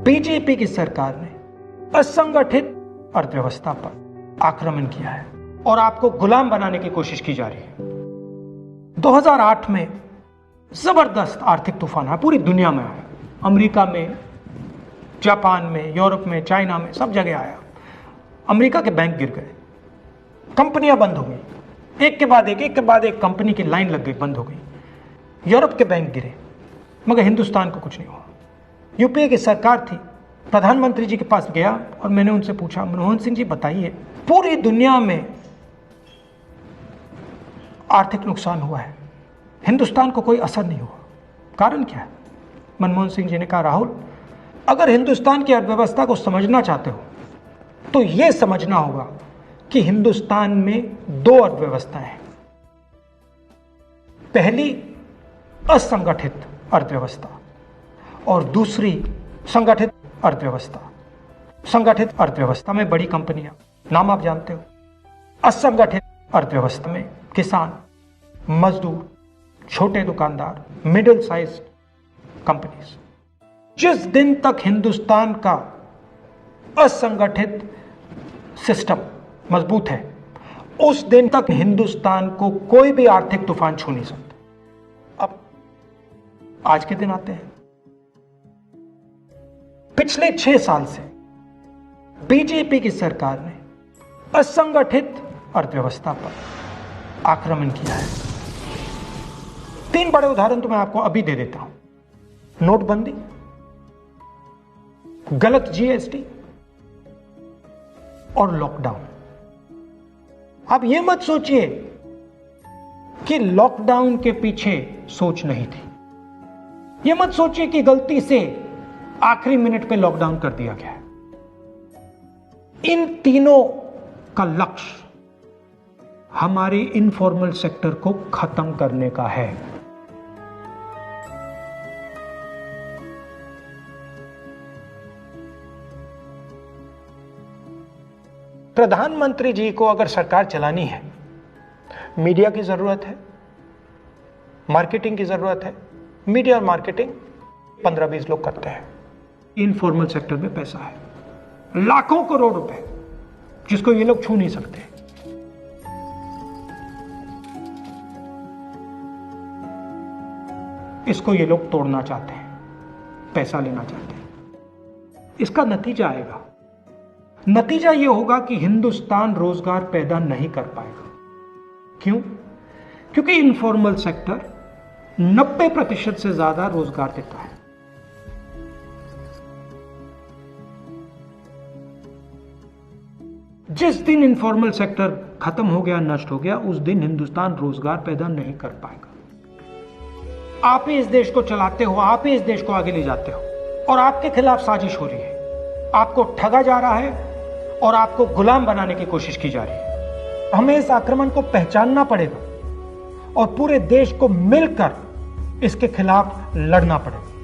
BJP की सरकार ने असंगठित अर्थव्यवस्था पर आक्रमण किया है और आपको गुलाम बनाने की कोशिश की जा रही है। 2008 में जबरदस्त आर्थिक तूफान आया, पूरी दुनिया में आया, अमेरिका में, जापान में, यूरोप में, चाइना में, सब जगह आया। अमेरिका के बैंक गिर गए, कंपनियां बंद हो गई, एक के बाद एक कंपनी की लाइन लग गई, बंद हो गई। यूरोप के बैंक गिरे, मगर हिंदुस्तान को कुछ नहीं हुआ। यूपीए की सरकार थी, प्रधानमंत्री जी के पास गया और मैंने उनसे पूछा, मनमोहन सिंह जी बताइए, पूरी दुनिया में आर्थिक नुकसान हुआ है, हिंदुस्तान को कोई असर नहीं हुआ, कारण क्या है? मनमोहन सिंह जी ने कहा, राहुल, अगर हिंदुस्तान की अर्थव्यवस्था को समझना चाहते हो तो यह समझना होगा कि हिंदुस्तान में दो अर्थव्यवस्थाएं हैं। पहली असंगठित अर्थव्यवस्था और दूसरी संगठित अर्थव्यवस्था। संगठित अर्थव्यवस्था में बड़ी कंपनियां, नाम आप जानते हो। असंगठित अर्थव्यवस्था में किसान, मजदूर, छोटे दुकानदार, मिडिल साइज कंपनीज। जिस दिन तक हिंदुस्तान का असंगठित सिस्टम मजबूत है, उस दिन तक हिंदुस्तान को कोई भी आर्थिक तूफान छू नहीं सकता। अब आज के दिन आते हैं। पिछले 6 साल से बीजेपी की सरकार ने असंगठित अर्थव्यवस्था पर आक्रमण किया है। 3 बड़े उदाहरण तो मैं आपको अभी दे देता हूं। नोटबंदी, गलत जीएसटी और लॉकडाउन। आप यह मत सोचिए कि लॉकडाउन के पीछे सोच नहीं थी। यह मत सोचिए कि गलती से आखिरी मिनट पे लॉकडाउन कर दिया गया है। इन तीनों का लक्ष्य हमारे इनफॉर्मल सेक्टर को खत्म करने का है। प्रधानमंत्री जी को अगर सरकार चलानी है, मीडिया की जरूरत है, मार्केटिंग की जरूरत है। मीडिया और मार्केटिंग 15-20 लोग करते हैं। इनफॉर्मल सेक्टर में पैसा है, लाखों करोड़ रुपए, जिसको ये लोग छू नहीं सकते। इसको ये लोग तोड़ना चाहते हैं, पैसा लेना चाहते हैं। इसका नतीजा आएगा। नतीजा यह होगा कि हिंदुस्तान रोजगार पैदा नहीं कर पाएगा। क्यों? क्योंकि इनफॉर्मल सेक्टर 90% से ज्यादा रोजगार देता है। जिस दिन इनफॉर्मल सेक्टर खत्म हो गया, नष्ट हो गया, उस दिन हिंदुस्तान रोजगार पैदा नहीं कर पाएगा। आप ही इस देश को चलाते हो, आप ही इस देश को आगे ले जाते हो, और आपके खिलाफ साजिश हो रही है। आपको ठगा जा रहा है और आपको गुलाम बनाने की कोशिश की जा रही है। हमें इस आक्रमण को पहचानना पड़ेगा और पूरे देश को मिलकर इसके खिलाफ लड़ना पड़ेगा।